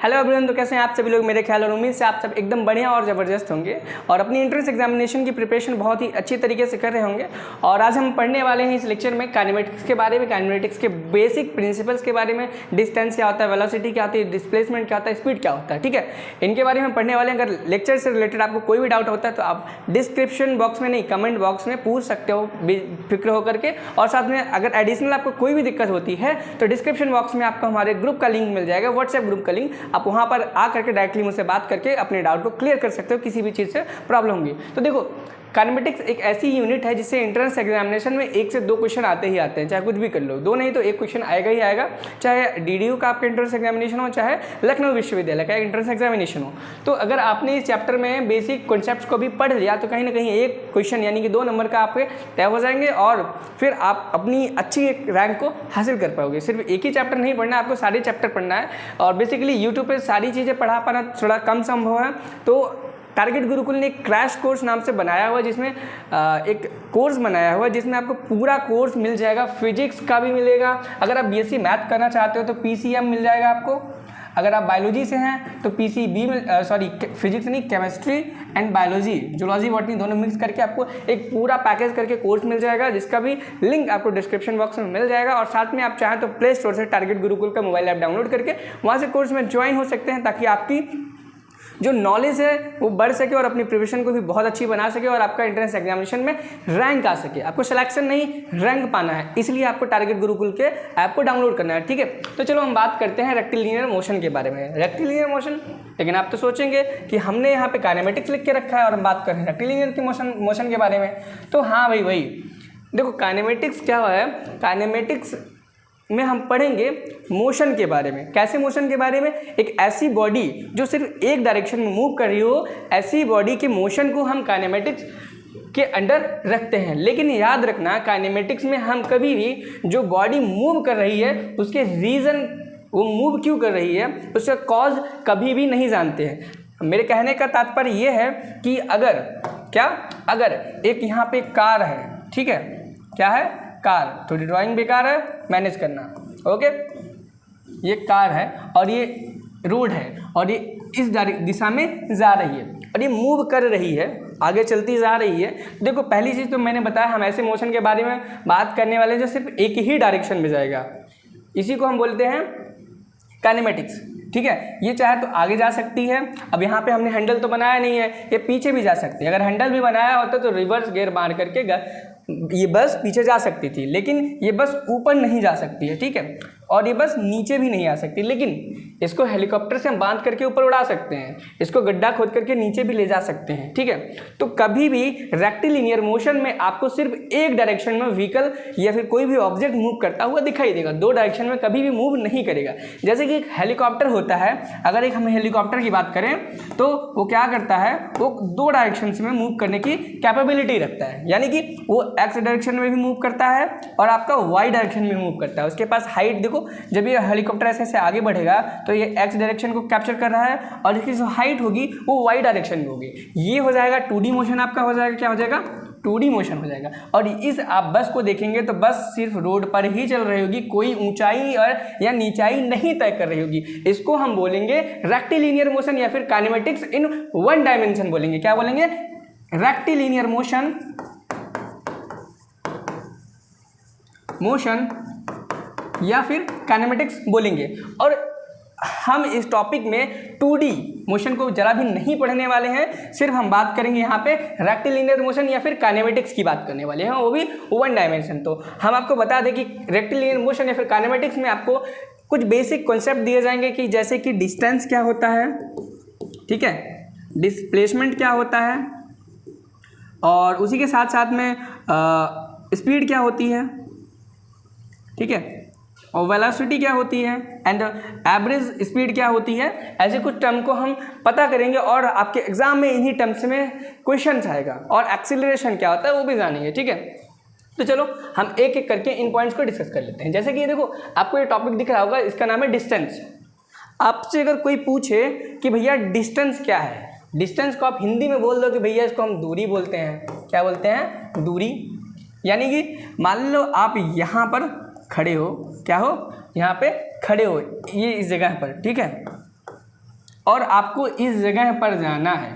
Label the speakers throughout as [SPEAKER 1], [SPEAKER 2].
[SPEAKER 1] Hello everyone, तो कैसे हैं आप सभी लोग। मेरे ख्याल और उम्मीद से आप सब एकदम बढ़िया और ज़बरदस्त होंगे और अपनी एंट्रेंस एग्जामिनेशन की प्रिपरेशन बहुत ही अच्छी तरीके से कर रहे होंगे। और आज हम पढ़ने वाले हैं इस लेक्चर में काइनेमेटिक्स के बारे में, काइनेमेटिक्स के बेसिक प्रिंसिपल्स के बारे में, डिस्टेंस क्या होता है, वेलोसिटी क्या होती है, डिस्प्लेसमेंट क्या होता है, स्पीड क्या होता है। ठीक है, इनके बारे में पढ़ने वाले हैं। अगर लेक्चर से रिलेटेड आपको कोई भी डाउट होता है तो आप डिस्क्रिप्शन बॉक्स में नहीं, कमेंट बॉक्स में पूछ सकते हो फिक्र होकर के। और साथ में अगर एडिशनल आपको कोई भी दिक्कत होती है तो डिस्क्रिप्शन बॉक्स में आपको हमारे ग्रुप का लिंक मिल जाएगा, व्हाट्सएप ग्रुप का लिंक। आप वहाँ पर आ करके डायरेक्टली मुझसे बात करके अपने डाउट को क्लियर कर सकते हो, किसी भी चीज़ से प्रॉब्लम होगी तो। देखो, काइनेमेटिक्स एक ऐसी यूनिट है जिससे एंट्रेंस एग्जामिनेशन में 1 से 2 क्वेश्चन आते ही आते हैं, चाहे कुछ भी कर लो। 2 नहीं तो 1 क्वेश्चन आएगा ही आएगा, चाहे डीडीयू का आपका एंट्रेंस एग्जामिनेशन हो, चाहे लखनऊ विश्वविद्यालय का एंट्रेंस एग्जामिनेशन हो। तो अगर आपने इस चैप्टर में बेसिक कॉन्सेप्ट्स को भी पढ़ लिया तो कहीं ना कहीं 1 क्वेश्चन यानी कि 2 नंबर का आपके तय हो जाएंगे और फिर आप अपनी अच्छी एक रैंक को हासिल कर पाओगे। सिर्फ एक ही चैप्टर नहीं पढ़ना है, आपको सारे चैप्टर पढ़ना है। और बेसिकली यूट्यूब पर सारी चीज़ें पढ़ा पाना थोड़ा कम संभव है, तो टारगेट गुरुकुल ने एक क्रैश कोर्स नाम से बनाया हुआ है, जिसमें एक कोर्स बनाया हुआ है जिसमें आपको पूरा कोर्स मिल जाएगा। फिजिक्स का भी मिलेगा, अगर आप बीएससी मैथ करना चाहते हो तो पीसीएम मिल जाएगा आपको। अगर आप बायोलॉजी से हैं तो पीसीबी फिजिक्स नहीं, chemistry and biology, zoology botany दोनों मिक्स करके आपको एक पूरा पैकेज करके कोर्स मिल जाएगा, जिसका भी लिंक आपको डिस्क्रिप्शन बॉक्स में मिल जाएगा। और साथ में आप चाहें तो प्ले स्टोर से टारगेट गुरुकुल का मोबाइल ऐप डाउनलोड करके वहाँ से कोर्स में ज्वाइन हो सकते हैं, ताकि आपकी जो नॉलेज है वो बढ़ सके और अपनी प्रिपरेशन को भी बहुत अच्छी बना सके और आपका एंट्रेंस एग्जामिनेशन में रैंक आ सके। आपको सिलेक्शन नहीं, रैंक पाना है, इसलिए आपको टारगेट गुरुकुल के ऐप को डाउनलोड करना है। ठीक है, तो चलो हम बात करते हैं रेक्टिलिनियर मोशन के बारे में। रेक्टिलिनियर मोशन, लेकिन आप तो सोचेंगे कि हमने यहाँ पे काइनेमेटिक्स लिख के रखा है और हम बात कर रहे हैं रेक्टिलिनियर की मोशन के बारे में। तो हाँ भाई, वही देखो, काइनेमेटिक्स क्या है। काइनेमेटिक्स में हम पढ़ेंगे मोशन के बारे में। कैसे मोशन के बारे में? एक ऐसी बॉडी जो सिर्फ एक डायरेक्शन में मूव कर रही हो, ऐसी बॉडी के मोशन को हम काइनेमेटिक्स के अंडर रखते हैं। लेकिन याद रखना, काइनेमेटिक्स में हम कभी भी जो बॉडी मूव कर रही है उसके रीज़न, वो मूव क्यों कर रही है, उसका कॉज कभी भी नहीं जानते हैं। मेरे कहने का तात्पर्य ये है कि अगर एक यहाँ पे कार है, ठीक है, क्या है, कार, थोड़ी ड्राइंग बेकार है, मैनेज करना, ओके। ये कार है और ये रोड है और ये इस दिशा में जा रही है और ये मूव कर रही है, आगे चलती जा रही है। देखो, पहली चीज़ तो मैंने बताया, हम ऐसे मोशन के बारे में बात करने वाले हैं जो सिर्फ एक ही डायरेक्शन में जाएगा, इसी को हम बोलते हैं काइनेमेटिक्स। ठीक है, ये चाहे तो आगे जा सकती है। अब यहाँ पे हमने हैंडल तो बनाया नहीं है, ये पीछे भी जा सकती है। अगर हैंडल भी बनाया होता तो रिवर्स गियर मार करके ये बस पीछे जा सकती थी, लेकिन ये बस ऊपर नहीं जा सकती है, ठीक है, और ये बस नीचे भी नहीं आ सकती। लेकिन इसको हेलीकॉप्टर से हम बांध करके ऊपर उड़ा सकते हैं, इसको गड्ढा खोद करके नीचे भी ले जा सकते हैं, ठीक है। तो कभी भी रेक्टिलिनियर मोशन में आपको सिर्फ एक डायरेक्शन में व्हीकल या फिर कोई भी ऑब्जेक्ट मूव करता हुआ दिखाई देगा, 2 डायरेक्शन में कभी भी मूव नहीं करेगा। जैसे कि एक हेलीकॉप्टर होता है, अगर एक हम हेलीकॉप्टर की बात करें तो वो क्या करता है, वो 2 डायरेक्शन में मूव करने की कैपेबिलिटी रखता है, यानी कि वो एक्स डायरेक्शन में भी मूव करता है और आपका वाई डायरेक्शन में मूव करता है। उसके पास हाइट, देखो, जब ये हेलीकॉप्टर ऐसे आगे बढ़ेगा तो ये एक्स डायरेक्शन को कैप्चर कर रहा है और इसकी जो हाइट होगी वो वाई डायरेक्शन में होगी। ये हो जाएगा 2D मोशन आपका, हो जाएगा, क्या हो जाएगा, 2D मोशन हो जाएगा। और इस आप बस को देखेंगे तो बस सिर्फ रोड पर ही चल रही होगी, कोई ऊंचाई और या नीचाई नहीं तय कर रही होगी। इसको हम बोलेंगे रेक्टिलिनियर मोशन या फिर काइनेमेटिक्स इन 1 डायमेंशन बोलेंगे। क्या बोलेंगे? रेक्टिलिनियर मोशन या फिर काइनेमेटिक्स बोलेंगे। और हम इस टॉपिक में 2D मोशन को जरा भी नहीं पढ़ने वाले हैं, सिर्फ हम बात करेंगे यहाँ पे रेक्टिलिनियर मोशन या फिर काइनेमेटिक्स की बात करने वाले हैं, वो भी 1 डायमेंशन। तो हम आपको बता दें कि रेक्टिलिनियर मोशन या फिर काइनेमेटिक्स में आपको कुछ बेसिक कॉन्सेप्ट दिए जाएंगे, कि जैसे कि डिस्टेंस क्या होता है, ठीक है, डिस्प्लेसमेंट क्या होता है, और उसी के साथ साथ में स्पीड क्या होती है, ठीक है, और वेलोसिटी क्या होती है, एंड एवरेज स्पीड क्या होती है। ऐसे कुछ टर्म को हम पता करेंगे और आपके एग्जाम में इन्हीं टर्म्स में क्वेश्चन आएगा। और एक्सीलरेशन क्या होता है वो भी जानेंगे, ठीक है। तो चलो हम एक एक करके इन पॉइंट्स को डिस्कस कर लेते हैं। जैसे कि देखो, आपको ये टॉपिक दिख रहा होगा, इसका नाम है डिस्टेंस। आपसे अगर कोई पूछे कि भैया डिस्टेंस क्या है, डिस्टेंस को आप हिंदी में बोल दो कि भैया इसको हम दूरी बोलते हैं। क्या बोलते हैं? दूरी। यानी कि मान लो आप यहाँ पर खड़े हो, क्या हो, यहाँ पे खड़े हो, ये इस जगह पर, ठीक है, और आपको इस जगह पर जाना है।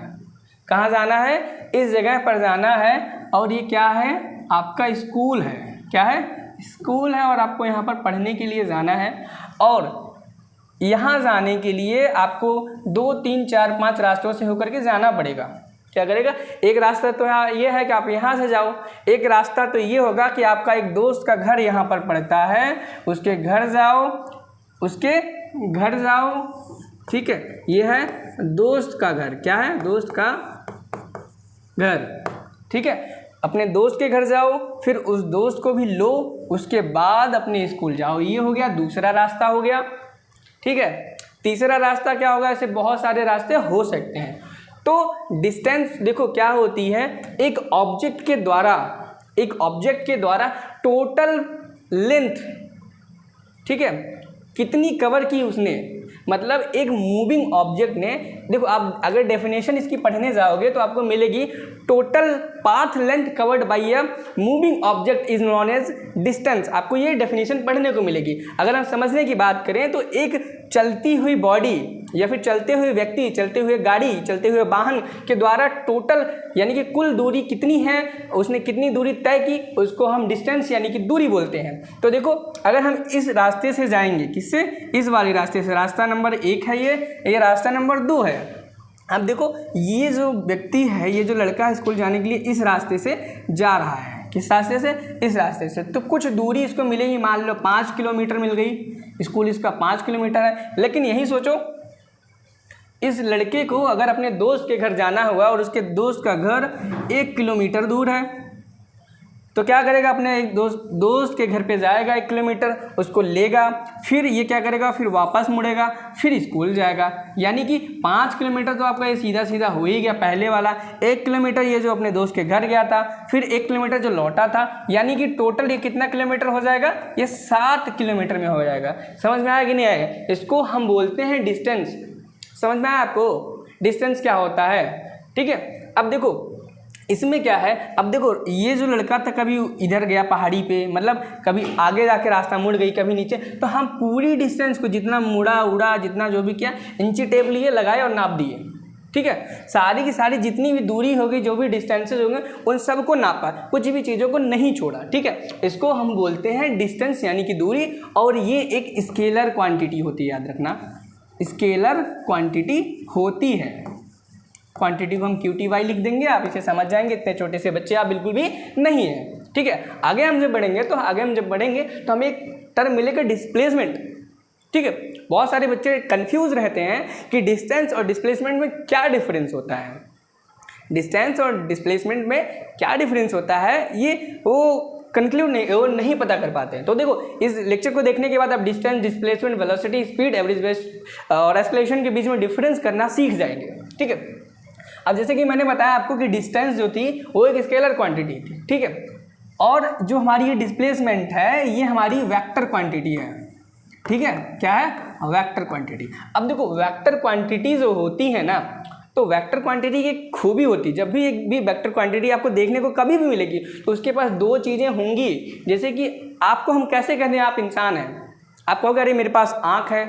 [SPEAKER 1] कहाँ जाना है? इस जगह पर जाना है। और ये क्या है? आपका स्कूल है। क्या है? स्कूल है। और आपको यहाँ पर पढ़ने के लिए जाना है। और यहाँ जाने के लिए आपको 2, 3, 4, 5 रास्तों से होकर के जाना पड़ेगा। क्या करेगा? एक रास्ता तो ये है कि आप यहाँ से जाओ। एक रास्ता तो ये होगा कि आपका एक दोस्त का घर यहाँ पर पड़ता है, उसके घर जाओ, उसके घर जाओ। ठीक है, ये है दोस्त का घर। क्या है? दोस्त का घर। ठीक है, अपने दोस्त के घर जाओ, फिर उस दोस्त को भी लो, उसके बाद अपने स्कूल जाओ। ये हो गया दूसरा रास्ता हो गया। ठीक है, तीसरा रास्ता क्या होगा? ऐसे बहुत सारे रास्ते हो सकते हैं। तो डिस्टेंस देखो क्या होती है, एक ऑब्जेक्ट के द्वारा टोटल लेंथ, ठीक है, कितनी कवर की उसने, मतलब एक मूविंग ऑब्जेक्ट ने, देखो आप अगर डेफिनेशन इसकी पढ़ने जाओगे तो आपको मिलेगी total path length covered by a moving object is known as distance. आपको ये डेफिनेशन पढ़ने को मिलेगी। अगर हम समझने की बात करें तो एक चलती हुई बॉडी या फिर चलते हुए व्यक्ति, चलते हुए गाड़ी, चलते हुए वाहन के द्वारा टोटल यानी कि कुल दूरी कितनी है, उसने कितनी दूरी तय की, उसको हम डिस्टेंस यानी कि दूरी बोलते हैं। तो देखो अगर हम इस रास्ते से जाएंगे, किससे? इस वाले रास्ते से। रास्ता नंबर 1 है ये रास्ता नंबर 2 है। अब देखो ये जो व्यक्ति है, ये जो लड़का है स्कूल जाने के लिए इस रास्ते से जा रहा है। किस रास्ते से? इस रास्ते से। तो कुछ दूरी इसको मिलेगी, मान लो 5 किलोमीटर मिल गई। स्कूल इसका 5 किलोमीटर है। लेकिन यही सोचो, इस लड़के को अगर अपने दोस्त के घर जाना हुआ और उसके दोस्त का घर 1 किलोमीटर दूर है, तो क्या करेगा? अपने एक दोस्त के घर पे जाएगा, 1 किलोमीटर उसको लेगा, फिर ये क्या करेगा? फिर वापस मुड़ेगा, फिर स्कूल जाएगा। यानी कि 5 किलोमीटर तो आपका ये सीधा सीधा हो ही गया पहले वाला। 1 किलोमीटर ये जो अपने दोस्त के घर गया था, फिर 1 किलोमीटर जो लौटा था, यानी कि टोटल ये कितना किलोमीटर हो जाएगा? ये 7 किलोमीटर में हो जाएगा। समझ में आया कि नहीं आएगा? इसको हम बोलते हैं डिस्टेंस। समझ में आया आपको डिस्टेंस क्या होता है? ठीक है, अब देखो इसमें क्या है, अब देखो ये जो लड़का था कभी इधर गया पहाड़ी पे, मतलब कभी आगे जाके रास्ता मुड़ गई, कभी नीचे, तो हम पूरी डिस्टेंस को जितना मुड़ा उड़ा, जितना जो भी किया, इंची टेप लिए, लगाए और नाप दिए। ठीक है, सारी की सारी जितनी भी दूरी होगी, जो भी डिस्टेंसेज होंगे, उन सबको नापा, कुछ भी चीज़ों को नहीं छोड़ा। ठीक है, इसको हम बोलते हैं डिस्टेंस यानी कि दूरी। और ये एक स्केलर क्वांटिटी होती है, याद रखना, स्केलर क्वांटिटी होती है। क्वांटिटी को हम QTY लिख देंगे, आप इसे समझ जाएंगे। इतने छोटे से बच्चे आप बिल्कुल भी नहीं है। ठीक है, आगे हम जब बढ़ेंगे तो हमें एक टर्म मिलेगा डिस्प्लेसमेंट। ठीक है, बहुत सारे बच्चे कंफ्यूज रहते हैं कि डिस्टेंस और डिस्प्लेसमेंट में क्या डिफरेंस होता है। डिस्टेंस और डिस्प्लेसमेंट में क्या डिफरेंस होता है, ये वो नहीं पता कर पाते हैं। तो देखो इस लेक्चर को देखने के बाद आप distance, displacement, velocity, speed, average velocity और एक्सेलरेशन के बीच में डिफरेंस करना सीख जाएंगे। ठीक है, अब जैसे कि मैंने बताया आपको कि डिस्टेंस जो थी वो एक स्केलर क्वांटिटी थी। ठीक है, और जो हमारी ये डिस्प्लेसमेंट है ये हमारी वेक्टर क्वांटिटी है। ठीक है, क्या है? Vector quantity. अब देखो वेक्टर क्वांटिटी जो होती है ना, तो वेक्टर क्वांटिटी की खूबी होती है, जब भी एक भी वेक्टर क्वांटिटी आपको देखने को कभी भी मिलेगी तो उसके पास 2 चीज़ें होंगी। जैसे कि आपको हम कैसे कहते हैं, आप इंसान हैं, आप कहोगे अरे मेरे पास आँख है,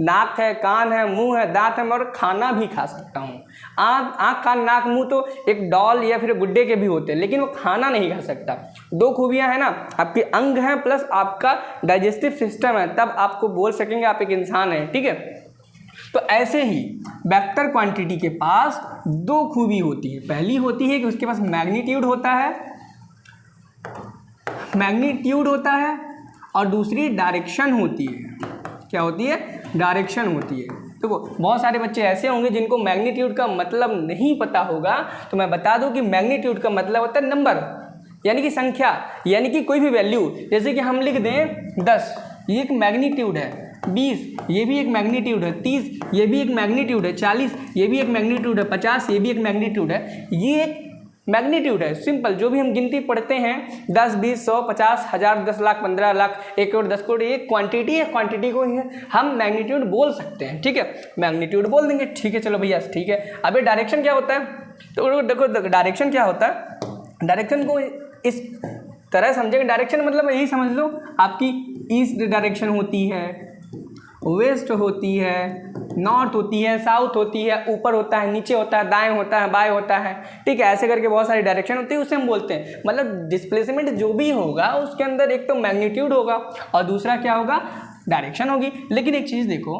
[SPEAKER 1] नाक है, कान है, मुंह है, दांत है, और खाना भी खा सकता हूँ। आँख, कान, नाक, मुंह तो एक डॉल या फिर गुड्डे के भी होते हैं, लेकिन वो खाना नहीं खा सकता। 2 खूबियाँ हैं ना, आपके अंग हैं प्लस आपका डाइजेस्टिव सिस्टम है, तब आपको बोल सकेंगे आप एक इंसान हैं। ठीक है, तो ऐसे ही वेक्टर क्वांटिटी के पास 2 खूबी होती है। पहली होती है कि उसके पास मैग्नीट्यूड होता है, और दूसरी डायरेक्शन होती है। क्या होती है? डायरेक्शन होती है। देखो बहुत सारे बच्चे ऐसे होंगे जिनको मैग्नीट्यूड का मतलब नहीं पता होगा, तो मैं बता दूं कि मैग्नीट्यूड का मतलब होता है नंबर, यानी कि संख्या, यानी कि कोई भी वैल्यू। जैसे कि हम लिख दें 10, ये एक मैग्नीट्यूड है, 20 ये भी एक मैग्नीट्यूड है, 30 ये भी एक मैग्नीट्यूड है, 40 ये भी एक मैग्नीट्यूड है, 50 ये भी एक मैग्नीट्यूड है। ये एक मैग्नीट्यूड है, सिंपल। जो भी हम गिनती पढ़ते हैं 10, 20, 100, 50, 1000, 10 लाख, 15 लाख, 1 करोड़, 10 करोड़, ये क्वांटिटी है, क्वांटिटी को हम मैग्नीट्यूड बोल सकते हैं। ठीक है, मैग्नीट्यूड बोल देंगे। ठीक है, चलो भैया ठीक है। अब ये डायरेक्शन क्या होता है, तो देखो डायरेक्शन क्या होता है। डायरेक्शन को इस तरह समझेंगे, डायरेक्शन मतलब यही समझ लो आपकी ईस्ट डायरेक्शन होती है, वेस्ट होती है, नॉर्थ होती है, साउथ होती है, ऊपर होता है, नीचे होता है, दाएं होता है, बाएं होता है, ठीक है। ऐसे करके बहुत सारी डायरेक्शन होती है, उसे हम बोलते हैं। मतलब डिस्प्लेसमेंट जो भी होगा उसके अंदर एक तो मैग्नीट्यूड होगा और दूसरा क्या होगा, डायरेक्शन होगी। लेकिन एक चीज़ देखो,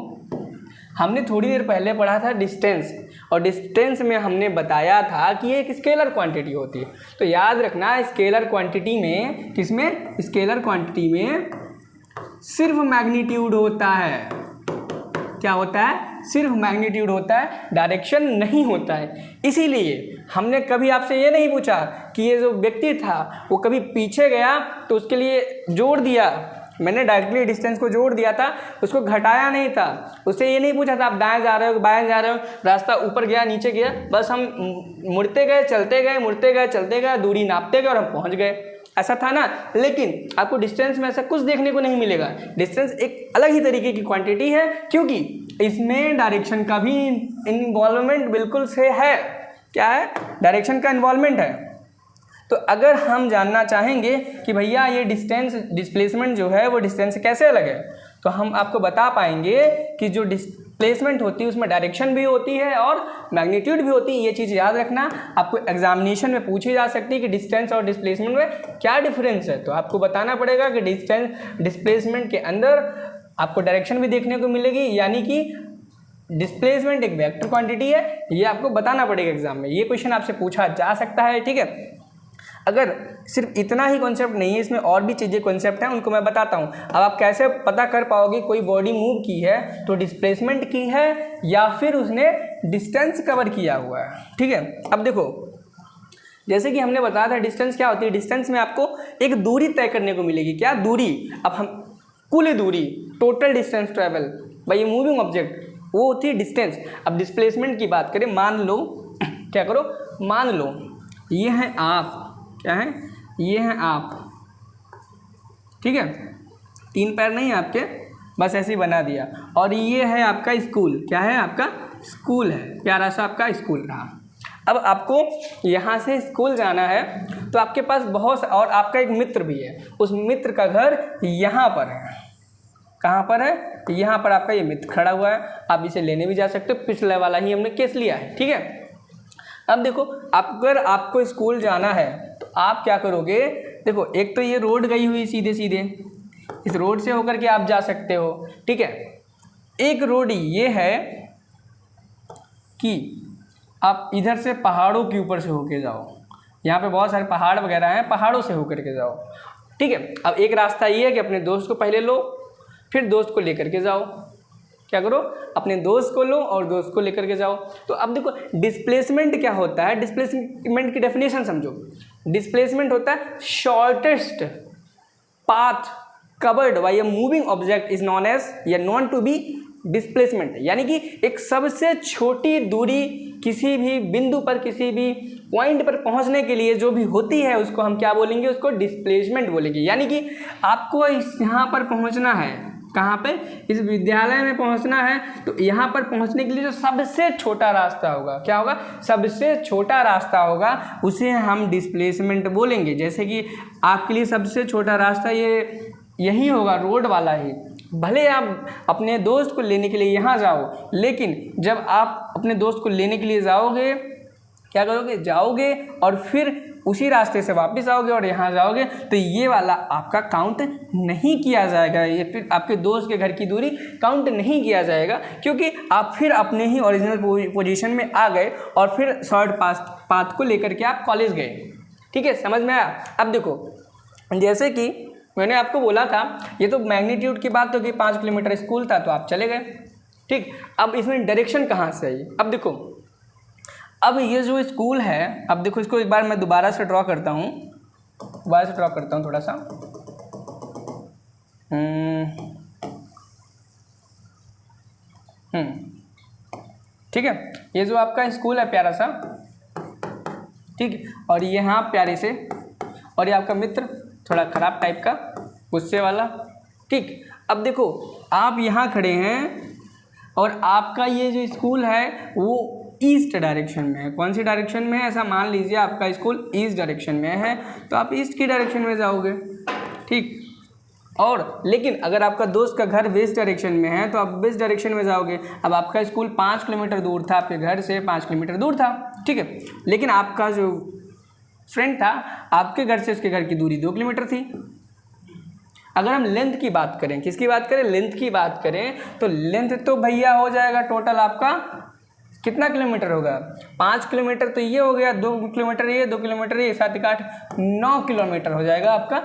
[SPEAKER 1] हमने थोड़ी देर पहले पढ़ा था डिस्टेंस, और डिस्टेंस में हमने बताया था कि ये एक स्केलर क्वांटिटी होती है। तो याद रखना स्केलर क्वांटिटी में, किसमें, स्केलर क्वांटिटी में सिर्फ मैग्नीट्यूड होता है। क्या होता है, सिर्फ मैग्नीट्यूड होता है, डायरेक्शन नहीं होता है। इसीलिए हमने कभी आपसे ये नहीं पूछा कि ये जो व्यक्ति था वो कभी पीछे गया तो उसके लिए जोड़ दिया, मैंने डायरेक्टली डिस्टेंस को जोड़ दिया था, उसको घटाया नहीं था। उससे ये नहीं पूछा था आप दाएं जा रहे हो बाएं जा रहे हो, रास्ता ऊपर गया नीचे गया, बस हम मुड़ते गए चलते गए, मुड़ते गए चलते गए, दूरी नापते गए और हम पहुंच गए, ऐसा था ना। लेकिन आपको डिस्टेंस में ऐसा कुछ देखने को नहीं मिलेगा। डिस्टेंस एक अलग ही तरीके की क्वांटिटी है, क्योंकि इसमें डायरेक्शन का भी इन्वॉल्वमेंट बिल्कुल से है। क्या है, डायरेक्शन का इन्वॉल्वमेंट है। तो अगर हम जानना चाहेंगे कि भैया ये डिस्टेंस, डिस्प्लेसमेंट जो है वो डिस्टेंस से कैसे अलग है, तो हम आपको बता पाएंगे कि जो डिस्प्लेसमेंट होती है उसमें डायरेक्शन भी होती है और मैग्नीट्यूड भी होती है। ये चीज़ याद रखना, आपको एग्जामिनेशन में पूछी जा सकती है कि डिस्टेंस और डिस्प्लेसमेंट में क्या डिफरेंस है। तो आपको बताना पड़ेगा कि डिस्टेंस, डिस्प्लेसमेंट के अंदर आपको डायरेक्शन भी देखने को मिलेगी, यानी कि डिस्प्लेसमेंट एक वेक्टर क्वांटिटी है, ये आपको बताना पड़ेगा एग्जाम में। ये क्वेश्चन आपसे पूछा जा सकता है, ठीक है। अगर सिर्फ इतना ही कॉन्सेप्ट नहीं है, इसमें और भी चीज़ें कॉन्सेप्ट हैं, उनको मैं बताता हूँ। अब आप कैसे पता कर पाओगे कोई बॉडी मूव की है तो डिस्प्लेसमेंट की है या फिर उसने डिस्टेंस कवर किया हुआ है, ठीक है। अब देखो, जैसे कि हमने बताया था डिस्टेंस क्या होती है, डिस्टेंस में आपको एक दूरी तय करने को मिलेगी। क्या दूरी, अब हम कुल दूरी, total distance travel by a moving object, वो होती है डिस्टेंस। अब डिस्प्लेसमेंट की बात करें, मान लो, क्या करो, मान लो ये है आप, क्या है, ये हैं आप, ठीक है, तीन पैर नहीं आपके, बस ऐसे ही बना दिया। और ये है आपका स्कूल, क्या है, आपका स्कूल है, प्यारा सा आपका स्कूल रहा। अब आपको यहाँ से स्कूल जाना है तो आपके पास बहुत, और आपका एक मित्र भी है, उस मित्र का घर यहाँ पर है। कहाँ पर है, यहाँ पर आपका ये मित्र खड़ा हुआ है, आप इसे लेने भी जा सकते हो, पिछले वाला ही हमने केस लिया है, ठीक है। अब देखो, अगर आपको स्कूल जाना है तो आप क्या करोगे, देखो एक तो ये रोड गई हुई सीधे सीधे, इस रोड से होकर के आप जा सकते हो, ठीक है। एक रोड ये है कि आप इधर से पहाड़ों के ऊपर से होके जाओ, यहाँ पे बहुत सारे पहाड़ वगैरह हैं, पहाड़ों से होकर के जाओ, ठीक है। अब एक रास्ता ये है कि अपने दोस्त को पहले लो, फिर दोस्त को लेकर के जाओ, क्या करो, अपने दोस्त को लो और दोस्त को लेकर के जाओ। तो अब देखो डिस्प्लेसमेंट क्या होता है, डिस्प्लेसमेंट की डेफिनेशन समझो। डिस्प्लेसमेंट होता है shortest path covered by a moving object is known as या नॉन टू बी डिस्प्लेसमेंट, यानी कि एक सबसे छोटी दूरी किसी भी बिंदु पर, किसी भी पॉइंट पर पहुंचने के लिए जो भी होती है उसको हम क्या बोलेंगे, उसको डिस्प्लेसमेंट बोलेंगे। यानी कि आपको यहाँ पर पहुंचना है, कहाँ पे, इस विद्यालय में पहुंचना है, तो यहाँ पर पहुंचने के लिए जो सबसे छोटा रास्ता होगा, क्या होगा, सबसे छोटा रास्ता होगा, उसे हम डिस्प्लेसमेंट बोलेंगे। जैसे कि आपके लिए सबसे छोटा रास्ता ये यही होगा, रोड वाला ही। भले आप अपने दोस्त को लेने के लिए यहाँ जाओ, लेकिन जब आप अपने दोस्त को लेने के लिए जाओगे, क्या करोगे, जाओगे और फिर उसी रास्ते से वापस आओगे और यहाँ जाओगे, तो ये वाला आपका काउंट नहीं किया जाएगा, ये फिर आपके दोस्त के घर की दूरी काउंट नहीं किया जाएगा, क्योंकि आप फिर अपने ही ओरिजिनल पोजीशन में आ गए और फिर शॉर्ट पाथ को लेकर के आप कॉलेज गए, ठीक है, समझ में आया। अब देखो, जैसे कि मैंने आपको बोला था, ये तो मैग्नीट्यूड की बात होगी, 5 किलोमीटर स्कूल था तो आप चले गए, ठीक। अब इसमें डायरेक्शन कहाँ से आई, अब देखो, अब ये जो स्कूल है, अब देखो इसको एक बार मैं दोबारा से ड्रॉ करता हूँ, थोड़ा सा, ठीक है। ये जो आपका स्कूल है प्यारा सा, ठीक, और ये यहाँ प्यारे से, और ये आपका मित्र थोड़ा ख़राब टाइप का, गुस्से वाला, ठीक। अब देखो आप यहाँ खड़े हैं और आपका ये जो स्कूल है वो ईस्ट डायरेक्शन में है। कौन सी डायरेक्शन में है, ऐसा मान लीजिए आपका स्कूल ईस्ट डायरेक्शन में है, तो आप ईस्ट की डायरेक्शन में जाओगे, ठीक। और लेकिन अगर आपका दोस्त का घर वेस्ट डायरेक्शन में है तो आप वेस्ट डायरेक्शन में जाओगे। अब आपका स्कूल 5 किलोमीटर दूर था, आपके घर से 5 किलोमीटर दूर था, ठीक है, लेकिन आपका जो फ्रेंड था आपके घर से उसके घर की दूरी 2 किलोमीटर थी। अगर हम लेंथ की बात करें, किसकी बात करें, लेंथ की बात करें, तो लेंथ तो भैया हो जाएगा टोटल आपका कितना किलोमीटर होगा, 5 किलोमीटर तो ये हो गया, 2 किलोमीटर ये, 2 किलोमीटर ये, 7 8 9 किलोमीटर हो जाएगा आपका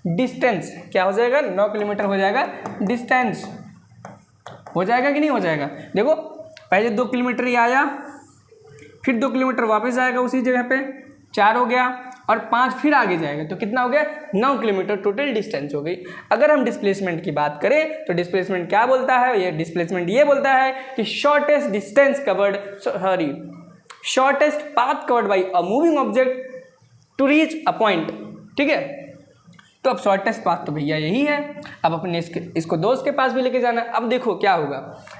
[SPEAKER 1] डिस्टेंस। क्या हो जाएगा, 9 किलोमीटर हो जाएगा डिस्टेंस। हो जाएगा कि नहीं हो जाएगा। देखो पहले 2 किलोमीटर ही आया, फिर 2 किलोमीटर वापस आएगा उसी जगह पे, 4 हो गया, और 5 फिर आगे जाएगा, तो कितना हो गया, 9 किलोमीटर टोटल डिस्टेंस हो गई। अगर हम डिस्प्लेसमेंट की बात करें तो डिस्प्लेसमेंट क्या बोलता है, ये डिस्प्लेसमेंट ये बोलता है कि shortest distance covered, sorry shortest path covered by a moving object to reach a point. ठीक है, तो अब शॉर्टेस्ट पाथ तो भैया यही है। अब अपने इसको दोस्त के पास भी लेके जाना। अब देखो क्या होगा,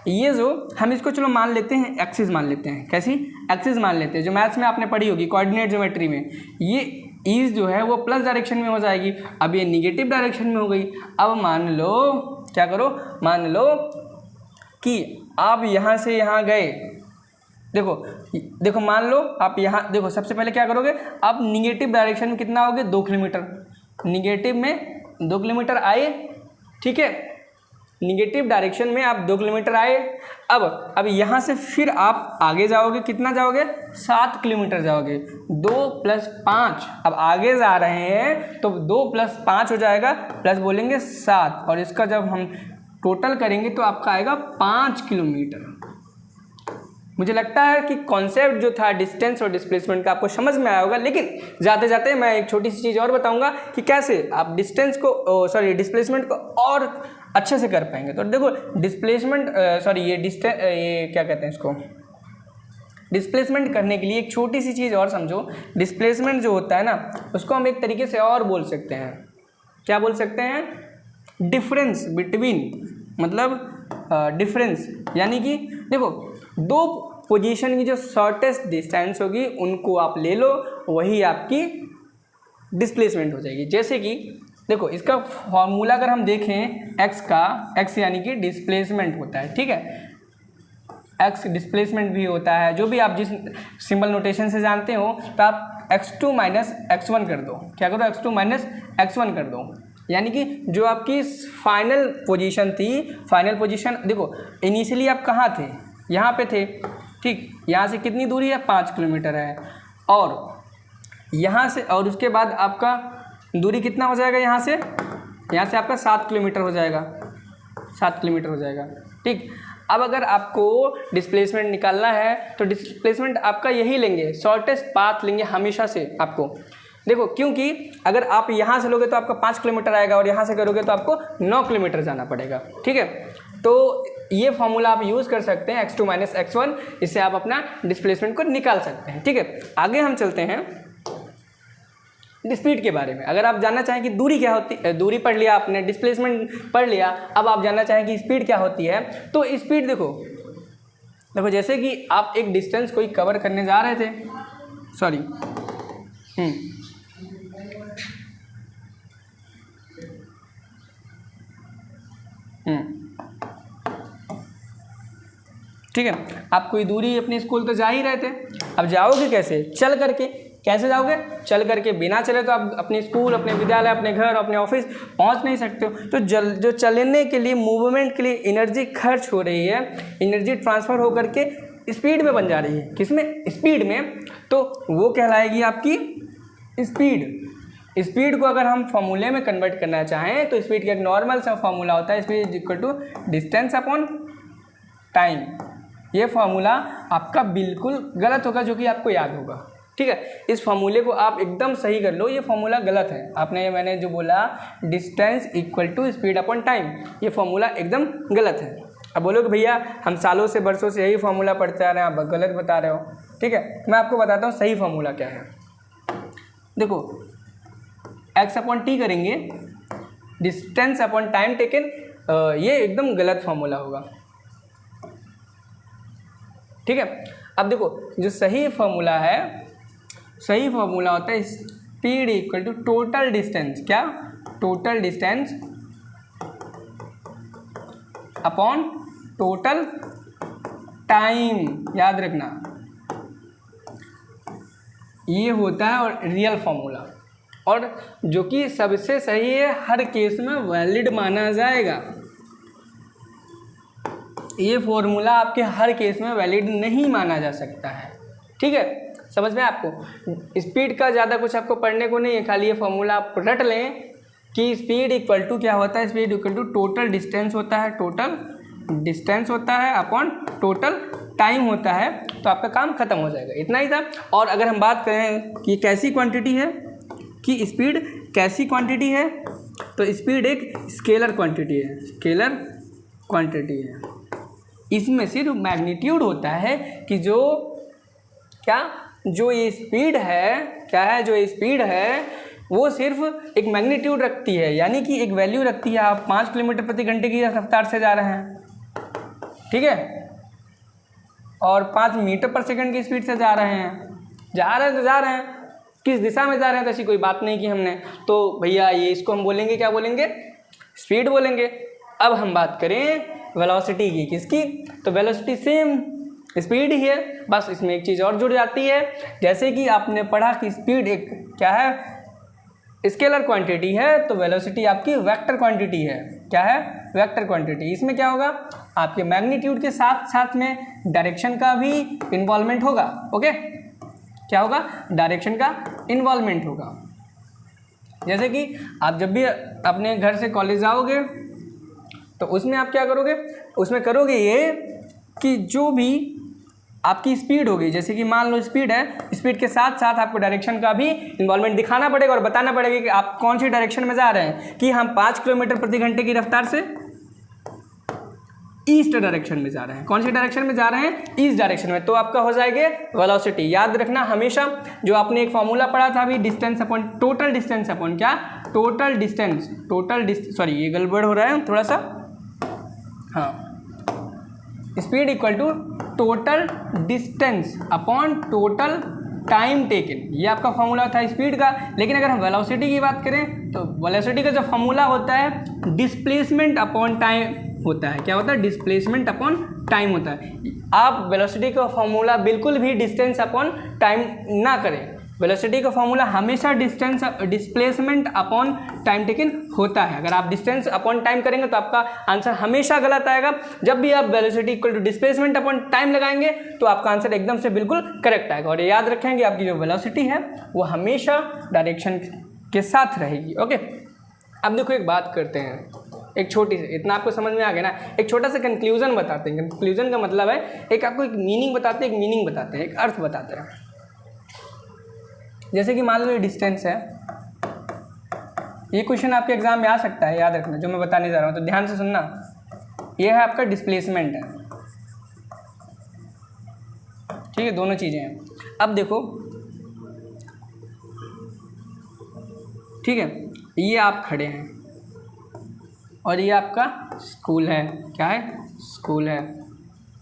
[SPEAKER 1] ये जो हम इसको चलो मान लेते हैं एक्सिस मान लेते हैं, कैसी एक्सिस मान लेते हैं, जो मैथ्स में आपने पढ़ी होगी कोऑर्डिनेट ज्योमेट्री में, ये ईज जो है वो प्लस डायरेक्शन में हो जाएगी, अब ये निगेटिव डायरेक्शन में हो गई। अब मान लो क्या करो, मान लो कि आप यहाँ से यहाँ गए, देखो मान लो आप यहाँ देखो, सबसे पहले क्या करोगे, आप निगेटिव डायरेक्शन में कितना आओगे, 2 किलोमीटर, निगेटिव में 2 किलोमीटर आए, ठीक है, निगेटिव डायरेक्शन में आप 2 किलोमीटर आए। अब यहाँ से फिर आप आगे जाओगे, कितना जाओगे, 7 किलोमीटर जाओगे, 2 + 5, अब आगे जा रहे हैं तो 2 + 5 हो जाएगा, प्लस बोलेंगे 7, और इसका जब हम टोटल करेंगे तो आपका आएगा 5 किलोमीटर। मुझे लगता है कि कॉन्सेप्ट जो था डिस्टेंस और डिस्प्लेसमेंट का आपको समझ में आया होगा, लेकिन जाते जाते मैं एक छोटी सी चीज़ और बताऊंगा कि कैसे आप डिस्टेंस को डिस्प्लेसमेंट को और अच्छे से कर पाएंगे। तो देखो डिस्प्लेसमेंट ये क्या कहते हैं इसको, डिस्प्लेसमेंट करने के लिए एक छोटी सी चीज़ और समझो। डिस्प्लेसमेंट जो होता है ना, उसको हम एक तरीके से और बोल सकते हैं, क्या बोल सकते हैं, डिफरेंस बिटवीन, मतलब डिफरेंस, यानी कि देखो 2 पोजीशन की जो शॉर्टेस्ट डिस्टेंस होगी उनको आप ले लो, वही आपकी डिस्प्लेसमेंट हो जाएगी। जैसे कि देखो इसका फॉर्मूला अगर हम देखें, एक्स यानी कि डिस्प्लेसमेंट होता है, ठीक है, एक्स डिस्प्लेसमेंट भी होता है, जो भी आप जिस सिंबल नोटेशन से जानते हो, तो आप x2 - x1 कर दो, क्या करो, x2 - x1 कर दो, यानी कि जो आपकी फाइनल पोजीशन थी, फाइनल पोजीशन देखो इनिशियली आप कहाँ थे, यहाँ पे थे, ठीक, यहाँ से कितनी दूरी है, 5 किलोमीटर है, और यहाँ से, और उसके बाद आपका दूरी कितना हो जाएगा, यहाँ से आपका 7 किलोमीटर हो जाएगा, 7 किलोमीटर हो जाएगा, ठीक। अब अगर आपको डिस्प्लेसमेंट निकालना है तो डिस्प्लेसमेंट आपका यही लेंगे, शॉर्टेस्ट पाथ लेंगे हमेशा से आपको। देखो क्योंकि अगर आप यहाँ से लोगे तो आपका 5 किलोमीटर आएगा, और यहाँ से करोगे तो आपको 9 किलोमीटर जाना पड़ेगा, ठीक है। तो ये फॉर्मूला आप यूज़ कर सकते हैं, x2 - x1, इससे आप अपना डिस्प्लेसमेंट को निकाल सकते हैं, ठीक है। आगे हम चलते हैं स्पीड के बारे में। अगर आप जानना चाहें कि दूरी क्या होती है, दूरी पढ़ लिया आपने, डिस्प्लेसमेंट पढ़ लिया, अब आप जानना चाहें कि स्पीड क्या होती है, तो स्पीड देखो जैसे कि आप एक डिस्टेंस कोई कवर करने जा रहे थे, सॉरी ठीक है, आप कोई दूरी अपने स्कूल तो जा ही रहे थे, अब जाओगे कैसे, चल करके, कैसे जाओगे, चल करके, बिना चले तो आप अपने स्कूल, अपने विद्यालय, अपने घर, अपने ऑफिस पहुंच नहीं सकते हो। तो जो चलने के लिए, मूवमेंट के लिए एनर्जी खर्च हो रही है, एनर्जी ट्रांसफ़र हो करके स्पीड में बन जा रही है, किसमें, स्पीड में, तो वो कहलाएगी आपकी स्पीड। स्पीड को अगर हम फॉर्मूले में कन्वर्ट करना चाहें तो स्पीड का एक नॉर्मल सा फॉर्मूला होता है, स्पीड = डिस्टेंस अपॉन टाइम। ये फार्मूला आपका बिल्कुल गलत होगा, जो कि आपको याद होगा, ठीक है। इस फार्मूले को आप एकदम सही कर लो, ये फार्मूला गलत है, मैंने जो बोला डिस्टेंस = स्पीड अपॉन टाइम, ये फार्मूला एकदम गलत है। अब बोलोगे भैया हम सालों से बरसों से यही फार्मूला पढ़ते आ रहे हैं, आप गलत बता रहे हो, ठीक है। मैं आपको बताता हूँ सही फार्मूला क्या है। देखो x/t करेंगे, डिस्टेंस अपॉन टाइम टेकन, ये एकदम गलत फार्मूला होगा, ठीक है। अब देखो जो सही फार्मूला है, सही फार्मूला होता है स्पीड = टोटल डिस्टेंस, क्या, total distance upon total time, याद रखना ये होता है और रियल फॉर्मूला, और जो कि सबसे सही है, हर केस में वैलिड माना जाएगा। ये फॉर्मूला आपके हर केस में वैलिड नहीं माना जा सकता है, ठीक है, समझ में आपको। स्पीड का ज़्यादा कुछ आपको पढ़ने को नहीं है, खाली ये फॉर्मूला आप रट लें कि स्पीड इक्वल टू क्या होता है, speed equal to total distance होता है, टोटल डिस्टेंस होता है अपॉन टोटल टाइम होता है, तो आपका काम खत्म हो जाएगा, इतना ही था। और अगर हम बात करें कि कैसी क्वांटिटी है, कि स्पीड कैसी क्वांटिटी है, तो स्पीड एक स्केलर क्वांटिटी है, स्केलर क्वांटिटी है। इसमें सिर्फ मैग्नीट्यूड होता है कि जो ये स्पीड है, क्या है, जो ये स्पीड है वो सिर्फ एक मैग्नीट्यूड रखती है, यानी कि एक वैल्यू रखती है। आप 5 किलोमीटर प्रति घंटे की रफ्तार से जा रहे हैं, ठीक है, और 5 मीटर पर सेकंड की स्पीड से जा रहे हैं, तो जा रहे हैं, किस दिशा में जा रहे हैं तो ऐसी कोई बात नहीं की हमने, तो भैया ये इसको हम बोलेंगे, क्या बोलेंगे, स्पीड बोलेंगे। अब हम बात करें वेलोसिटी की, किसकी, तो वेलोसिटी सेम स्पीड ही है, बस इसमें एक चीज़ और जुड़ जाती है, जैसे कि आपने पढ़ा कि स्पीड एक क्या है, स्केलर क्वांटिटी है, तो वेलोसिटी आपकी वेक्टर क्वांटिटी है, क्या है, वेक्टर क्वांटिटी। इसमें क्या होगा, आपके मैग्नीट्यूड के साथ साथ में डायरेक्शन का भी इन्वॉल्वमेंट होगा, ओके, क्या होगा, डायरेक्शन का इन्वॉल्वमेंट होगा। जैसे कि आप जब भी अपने घर से कॉलेज जाओगे तो उसमें आप क्या करोगे, उसमें करोगे ये कि जो भी आपकी स्पीड होगी, जैसे कि मान लो स्पीड है, स्पीड के साथ साथ आपको डायरेक्शन का भी इन्वॉल्वमेंट दिखाना पड़ेगा और बताना पड़ेगा कि आप कौन सी डायरेक्शन में जा रहे हैं, कि हम 5 किलोमीटर प्रति घंटे की रफ्तार से ईस्ट डायरेक्शन में जा रहे हैं। कौन सी डायरेक्शन में जा रहे हैं, ईस्ट डायरेक्शन में, तो आपका हो जाएगा वेलोसिटी। याद रखना हमेशा, जो आपने एक फॉर्मूला पढ़ा था अभी, distance upon total distance upon क्या, टोटल डिस्टेंस, सॉरी ये गड़बड़ हो रहा है थोड़ा सा, हाँ, speed equal to total distance upon total time taken, ये आपका फॉर्मूला था स्पीड का। लेकिन अगर हम वेलोसिटी की बात करें तो वेलोसिटी का जो फॉर्मूला होता है डिस्प्लेसमेंट अपॉन टाइम होता है, क्या होता है, डिस्प्लेसमेंट अपॉन टाइम होता है। आप वेलोसिटी का फॉर्मूला बिल्कुल भी डिस्टेंस अपॉन टाइम ना करें, वेलोसिटी का फॉर्मूला हमेशा डिस्प्लेसमेंट अपॉन टाइम टेकन होता है। अगर आप डिस्टेंस अपॉन टाइम करेंगे तो आपका आंसर हमेशा गलत आएगा। जब भी आप velocity equal to displacement upon time लगाएंगे तो आपका आंसर एकदम से बिल्कुल करेक्ट आएगा। और ये याद रखें कि आपकी जो वेलोसिटी है वो हमेशा डायरेक्शन के साथ रहेगी, ओके। अब देखो एक बात करते हैं, एक छोटी सी, इतना आपको समझ में आ गया ना, एक छोटा सा कंक्लूजन बताते हैं। कंक्लूजन का मतलब है एक आपको एक मीनिंग बताते हैं, एक अर्थ बताते हैं। जैसे कि मान लो ये डिस्टेंस है, ये क्वेश्चन आपके एग्जाम में आ सकता है, याद रखना जो मैं बताने जा रहा हूँ, तो ध्यान से सुनना। ये है आपका डिस्प्लेसमेंट है, ठीक है, दोनों चीज़ें हैं। अब देखो, ठीक है, ये आप खड़े हैं और ये आपका स्कूल है, क्या है, स्कूल है,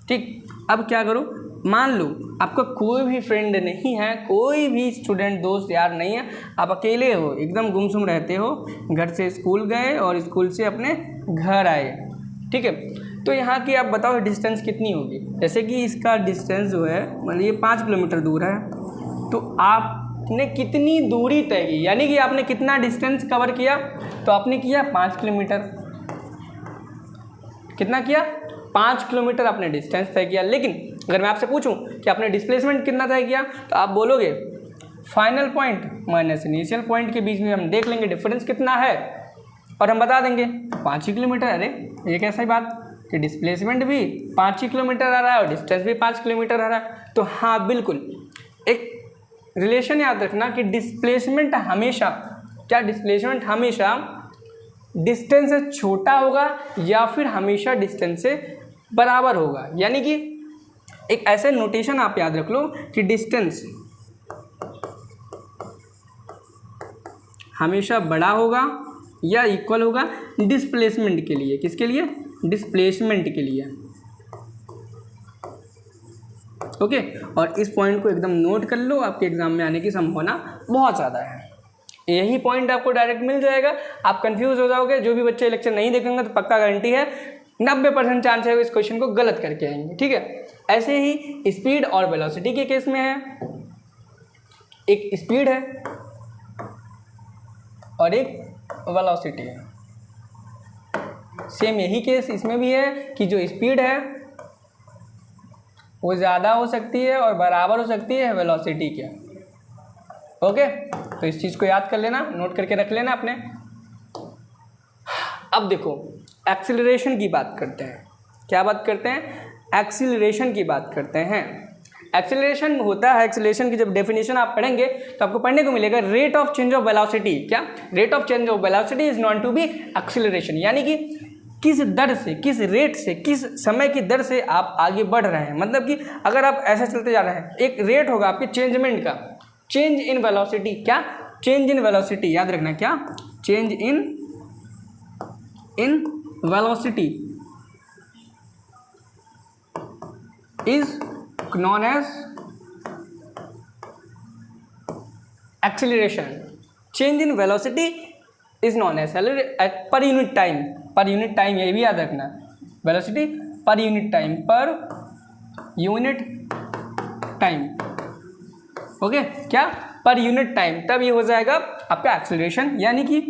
[SPEAKER 1] ठीक। अब क्या करो, मान लो आपका कोई भी फ्रेंड नहीं है, कोई भी स्टूडेंट दोस्त यार नहीं है, आप अकेले हो, एकदम गुमसुम रहते हो, घर से स्कूल गए और स्कूल से अपने घर आए, ठीक है। तो यहाँ की आप बताओ डिस्टेंस कितनी होगी। जैसे कि इसका डिस्टेंस जो है, मान लीजिए 5 किलोमीटर दूर है, तो आपने कितनी दूरी तय की, यानी कि आपने कितना डिस्टेंस कवर किया, तो आपने किया 5 किलोमीटर। कितना किया, 5 किलोमीटर आपने डिस्टेंस तय किया। लेकिन अगर मैं आपसे पूछूं कि आपने डिस्प्लेसमेंट कितना तय किया, तो आप बोलोगे final point minus initial point के बीच में हम देख लेंगे डिफरेंस कितना है और हम बता देंगे 5 ही किलोमीटर। अरे ये कैसा ही बात कि डिस्प्लेसमेंट भी 5 ही किलोमीटर आ रहा है और डिस्टेंस भी 5 किलोमीटर आ रहा है। तो हाँ, बिल्कुल एक रिलेशन याद रखना कि डिस्प्लेसमेंट हमेशा, क्या डिस्प्लेसमेंट हमेशा डिस्टेंस से छोटा होगा या फिर हमेशा डिस्टेंस से बराबर होगा। यानी कि एक ऐसे नोटेशन आप याद रख लो कि डिस्टेंस हमेशा बड़ा होगा या इक्वल होगा डिस्प्लेसमेंट के लिए। किसके लिए, डिस्प्लेसमेंट के लिए, ओके। और इस पॉइंट को एकदम नोट कर लो, आपके एग्जाम में आने की संभावना बहुत ज़्यादा है। यही पॉइंट आपको डायरेक्ट मिल जाएगा, आप कंफ्यूज हो जाओगे। जो भी बच्चे लेक्चर नहीं देखेंगे तो पक्का गारंटी है 90% चांस है वो इस क्वेश्चन को गलत करके आएंगे, ठीक है। ऐसे ही स्पीड और वेलोसिटी के केस में है, एक स्पीड है और एक वेलोसिटी है। सेम यही केस इसमें भी है कि जो स्पीड है वो ज़्यादा हो सकती है और बराबर हो सकती है वेलोसिटी के। ओके, तो इस चीज़ को याद कर लेना, नोट करके रख लेना अपने। अब देखो एक्सीलरेशन की बात करते हैं। क्या बात करते हैं? एक्सीलरेशन की बात करते हैं। एक्सीलरेशन होता है, एक्सीलरेशन की जब डेफिनेशन आप पढ़ेंगे तो आपको पढ़ने को मिलेगा rate of change of velocity. क्या? Rate of change of velocity is known to be acceleration, यानी कि किस दर से, किस रेट से, किस समय की दर से आप आगे बढ़ रहे हैं। मतलब कि अगर आप ऐसे चलते जा रहे हैं, एक रेट होगा आपके चेंजमेंट का, चेंज इन वेलोसिटी। क्या? चेंज इन वेलोसिटी, याद रखना। क्या? Change in velocity is known as acceleration. Change in velocity is known as per unit time. Per unit time ये भी याद रखना, velocity per unit time, per unit time. Okay, क्या? Per unit time, तब ये हो जाएगा आपका एक्सीलरेशन, यानी कि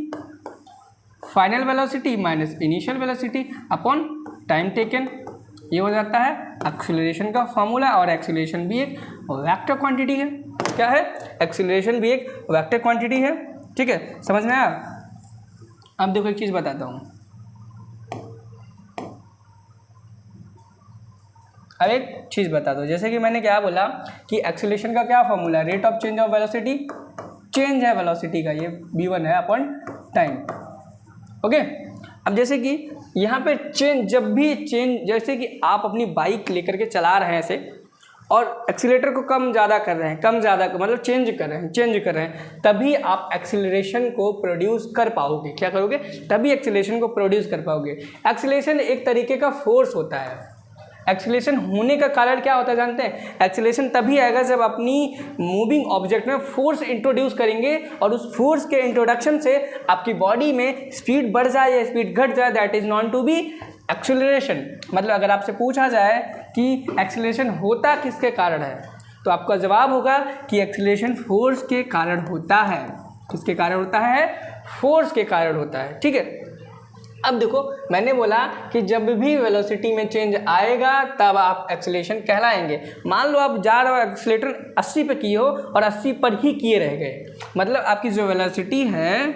[SPEAKER 1] final velocity minus initial velocity upon time taken, ये हो जाता है एक्सीलरेशन का फॉर्मूला। और एक्सीलरेशन भी एक वेक्टर क्वांटिटी है। क्या है? एक्सीलरेशन भी एक वेक्टर क्वांटिटी है, ठीक है। समझ में आया? अब देखो एक चीज़ बताता हूँ। अब एक चीज़ बता दो, जैसे कि मैंने क्या बोला कि एक्सीलरेशन का क्या फॉर्मूला है? Rate of change of velocity, change है वेलोसिटी का, ये v1 है अपॉन टाइम। ओके, अब जैसे कि यहाँ पे चेंज, जब भी चेंज, जैसे कि आप अपनी बाइक लेकर के चला रहे हैं ऐसे और एक्सीलेटर को कम ज़्यादा कर रहे हैं, कम ज़्यादा मतलब चेंज कर रहे हैं, तभी आप एक्सीलरेशन को प्रोड्यूस कर पाओगे। क्या करोगे? तभी एक्सीलरेशन को प्रोड्यूस कर पाओगे। एक्सीलरेशन एक तरीके का फोर्स होता है। एक्सीलरेशन होने का कारण क्या होता है जानते हैं? एक्सीलरेशन तभी आएगा जब अपनी मूविंग ऑब्जेक्ट में फोर्स इंट्रोड्यूस करेंगे और उस फोर्स के इंट्रोडक्शन से आपकी बॉडी में स्पीड बढ़ जाए या स्पीड घट जाए, that is known to be acceleration. मतलब अगर आपसे पूछा जाए कि एक्सीलरेशन होता किसके कारण है, तो आपका जवाब होगा कि एक्सीलरेशन फोर्स के कारण होता है। किसके कारण होता है? फोर्स के कारण होता है, ठीक है। अब देखो मैंने बोला कि जब भी वेलोसिटी में चेंज आएगा तब आप एक्सीलरेशन कहलाएंगे। मान लो आप जा रहे हो, एक्सीलरेटर 80 पे किए हो और 80 पर ही किए रह गए, मतलब आपकी जो वेलोसिटी है,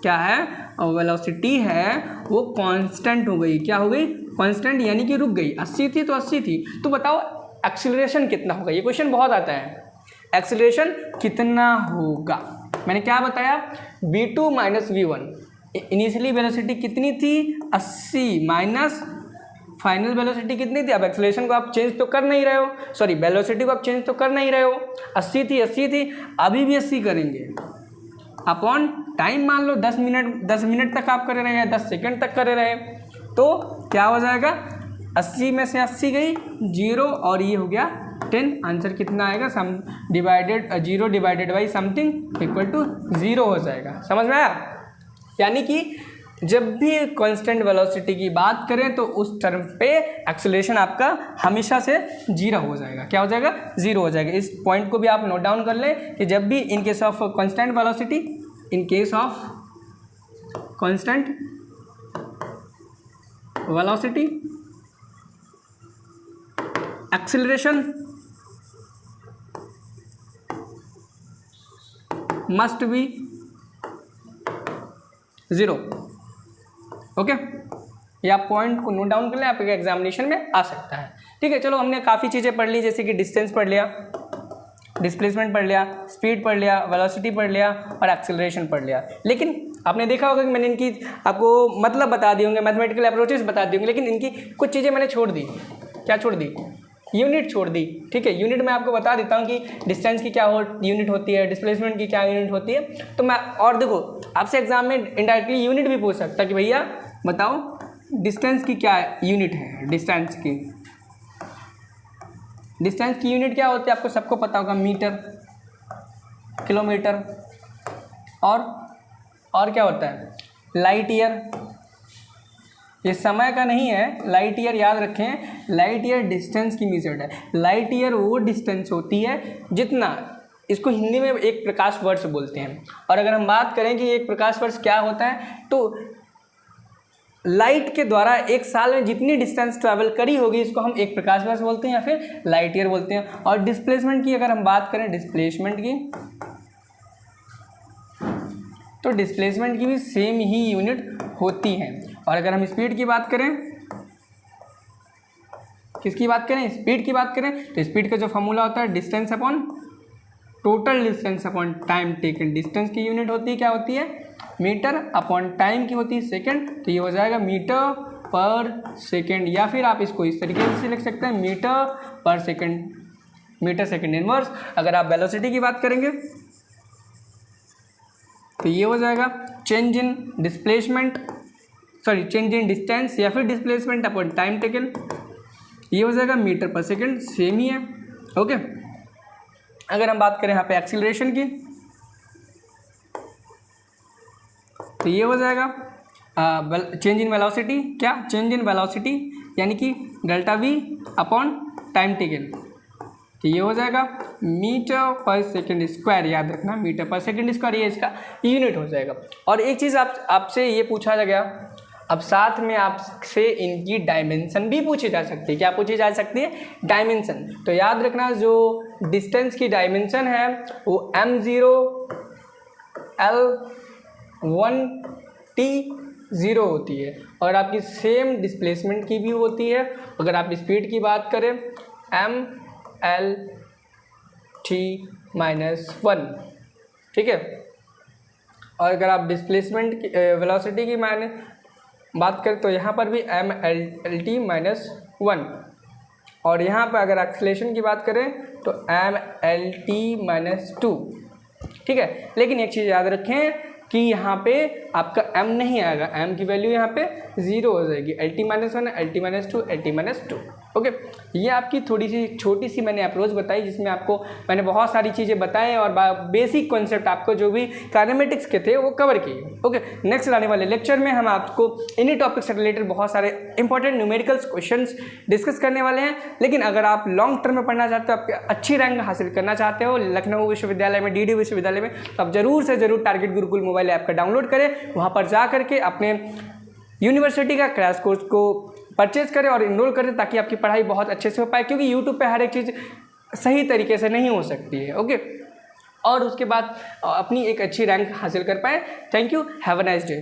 [SPEAKER 1] क्या है? वेलोसिटी है वो कांस्टेंट हो गई। क्या हो गई? कांस्टेंट, यानी कि रुक गई। 80 थी तो 80 थी। तो बताओ एक्सीलरेशन कितना होगा? ये क्वेश्चन बहुत आता है, एक्सीलरेशन कितना होगा? मैंने क्या बताया? v2 minus v1। Initially velocity कितनी थी? 80 माइनस फाइनल वेलोसिटी कितनी थी? अब एक्सीलरेशन को आप चेंज तो कर नहीं रहे हो, सॉरी वेलोसिटी को आप चेंज तो कर नहीं रहे हो। 80 थी, अभी भी 80 करेंगे अपॉन टाइम। मान लो 10 मिनट तक आप करे रहे, 10 सेकंड तक करे रहे, तो क्या हो जाएगा? 80 में से 80 गई 0 और ये हो गया 10। आंसर कितना आएगा? Some divided 0 divided by something equal to 0 हो जाएगा। समझ में आया? यानी कि जब भी कांस्टेंट वेलोसिटी की बात करें तो उस टर्म पे एक्सीलरेशन आपका हमेशा से 0 हो जाएगा। क्या हो जाएगा? 0 हो जाएगा। इस पॉइंट को भी आप नोट डाउन कर लें कि जब भी in case of constant velocity, in case of constant velocity acceleration must be 0। Okay, ये आप पॉइंट को नोट डाउन कर लें, आपके एग्जामिनेशन में आ सकता है, ठीक है। चलो हमने काफ़ी चीज़ें पढ़ ली, जैसे कि डिस्टेंस पढ़ लिया, डिस्प्लेसमेंट पढ़ लिया, स्पीड पढ़ लिया, वेलोसिटी पढ़ लिया और एक्सीलरेशन पढ़ लिया। लेकिन आपने देखा होगा कि मैंने इनकी आपको मतलब बता दिए होंगे, मैथमेटिकल अप्रोचेस बता दिए होंगे, लेकिन इनकी कुछ चीज़ें मैंने छोड़ दी। क्या छोड़ दी? यूनिट छोड़ दी, ठीक है। यूनिट में आपको बता देता हूँ कि डिस्टेंस की क्या यूनिट होती है, डिस्प्लेसमेंट की क्या यूनिट होती है। तो मैं और देखो आपसे एग्जाम में इनडायरेक्टली यूनिट भी पूछ सकता कि भैया बताओ डिस्टेंस की क्या यूनिट है। डिस्टेंस की यूनिट क्या होती है? आपको सबको पता होगा, मीटर, किलोमीटर और क्या होता है? लाइट ईयर, ये समय का नहीं है, लाइट ईयर याद रखें, लाइट ईयर डिस्टेंस की मेजर्ड है। लाइट ईयर वो डिस्टेंस होती है जितना, इसको हिंदी में एक प्रकाश वर्ष बोलते हैं। और अगर हम बात करें कि एक प्रकाश वर्ष क्या होता है, तो लाइट के द्वारा एक साल में जितनी डिस्टेंस ट्रैवल करी होगी इसको हम एक प्रकाश वर्ष बोलते हैं या फिर लाइट ईयर बोलते हैं। और डिस्प्लेसमेंट की अगर हम बात करें, डिस्प्लेसमेंट की, तो डिस्प्लेसमेंट की भी सेम ही यूनिट होती है। और अगर हम स्पीड की बात करें, किसकी बात करें, स्पीड की बात करें, तो स्पीड का जो फॉर्मूला होता है distance upon total distance upon time taken. Distance की यूनिट होती है, क्या होती है, मीटर, अपॉन टाइम की होती है सेकंड, तो ये हो जाएगा मीटर पर सेकंड। या फिर आप इसको इस तरीके से लिख सकते हैं, मीटर पर सेकंड, मीटर सेकंड इनवर्स। अगर आप वेलोसिटी की बात करेंगे तो ये हो जाएगा change in displacement, sorry change in distance या फिर डिस्प्लेसमेंट अपॉन टाइम टेकन, ये हो जाएगा मीटर पर सेकंड, सेम ही है। ओके, अगर हम बात करें यहाँ पे एक्सीलरेशन की, तो ये हो जाएगा चेंज इन वेलोसिटी, क्या, चेंज इन वेलोसिटी यानी कि delta we upon time taken, तो ये हो जाएगा मीटर पर सेकंड स्क्वायर। याद रखना, मीटर पर सेकंड स्क्वायर ये इसका यूनिट हो जाएगा। और एक चीज़ आपसे ये पूछा गया, अब साथ में आपसे इनकी डायमेंशन भी पूछी जा सकती है। क्या पूछी जा सकती है, डायमेंशन। तो याद रखना जो डिस्टेंस की डायमेंशन है वो m0 L1 T0 होती है, और आपकी सेम डिस्प्लेसमेंट की भी होती है। अगर आप स्पीड की बात करें mLT-1, ठीक है। और अगर आप डिस्प्लेसमेंट की वेलोसिटी की बात करें तो यहाँ पर भी mLT-1, और यहाँ पर अगर एक्सेलरेशन की बात करें तो mLT-2, ठीक है। लेकिन एक चीज़ याद रखें कि यहाँ पे आपका m नहीं आएगा, m की वैल्यू यहाँ पे 0 हो जाएगी, LT-1, LT-2, LT-2। ओके, ये आपकी थोड़ी सी छोटी सी मैंने अप्रोच बताई जिसमें आपको मैंने बहुत सारी चीज़ें बताई और बेसिक कॉन्सेप्ट आपको जो भी काइनेमेटिक्स के थे वो कवर किए। ओके, नेक्स्ट आने वाले लेक्चर में हम आपको इन्हीं टॉपिक से रिलेटेड बहुत सारे इंपॉर्टेंट न्यूमेरिकल्स क्वेश्चंस डिस्कस करने वाले हैं। लेकिन अगर आप लॉन्ग टर्म में पढ़ना चाहते हो, आपके अच्छी रैंक हासिल करना चाहते हो लखनऊ विश्वविद्यालय में, DD विश्वविद्यालय में, तो आप जरूर से ज़रूर टारगेट गुरुकुल मोबाइल ऐप का डाउनलोड करें। वहाँ पर जा करके अपने यूनिवर्सिटी का क्रैश कोर्स को परचेज करें और इनरोल करें, ताकि आपकी पढ़ाई बहुत अच्छे से हो पाए, क्योंकि यूट्यूब पे हर एक चीज़ सही तरीके से नहीं हो सकती है। ओके, और उसके बाद अपनी एक अच्छी रैंक हासिल कर पाएँ। Thank you, have a nice day.